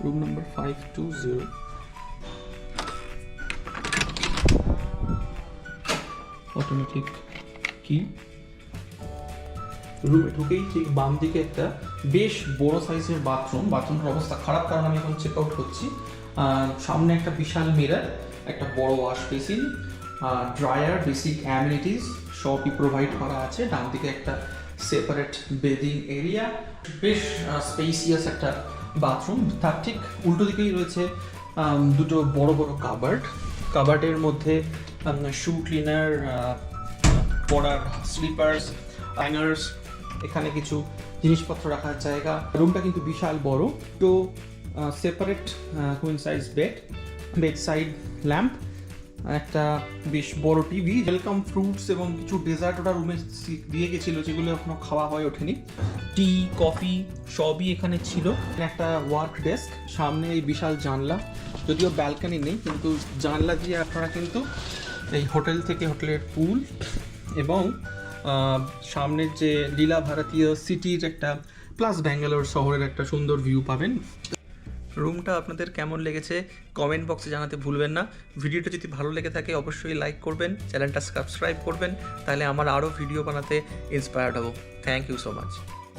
Room number 520। Automatic কি, রুমে ঢুকেই ঠিক বাম দিকে একটা বেশ বড় সাইজের বাথরুমের অবস্থা খারাপ, কারণ আমি এখন চেক আউট করছি। সামনে একটা বিশাল মিরর, একটা বড় wash basin, dryer, basic amenities সবই প্রোভাইড করা আছে। ডান দিকে একটা সেপারেট বেডিং এরিয়া, বেশ স্পেসিয়াস একটা বাথরুম। তার ঠিক উল্টো দিকেই রয়েছে দুটো বড় বড় কাবার্ডের মধ্যে শু ক্লিনার, পড়ার স্লিপার্স, হ্যাঙ্গার্স, এখানে কিছু জিনিসপত্র রাখার জায়গা। রুমটা কিন্তু বিশাল বড়। তো separate queen size bed side lamp, একটা বেশ বড় টিভি, ওয়েলকাম ফ্রুটস এবং কিছু ডেজার্ট ওটা রুমে দিয়ে গেছিলো, যেগুলো এখনো খাওয়া হয়ে ওঠেনি। টি, কফি সবই এখানে ছিল। একটা ওয়ার্ক ডেস্ক, সামনে এই বিশাল জানলা, যদিও ব্যালকনি নেই, কিন্তু জানলা দিয়ে আপনারা কিন্তু এই হোটেল থেকে হোটেলের পুল এবং সামনের যে লীলা ভারতীয় সিটির একটা প্লাস ব্যাঙ্গালোর শহরের একটা সুন্দর ভিউ পাবেন। রুমটা আপনাদের কেমন লেগেছে কমেন্ট বক্সে জানাতে ভুলবেন না। ভিডিওটা যদি ভালো লেগে থাকে অবশ্যই লাইক করবেন, চ্যানেলটা সাবস্ক্রাইব করবেন, তাহলে আমার আরও ভিডিও বানাতে ইন্সপায়ার্ড হব। Thank you so much.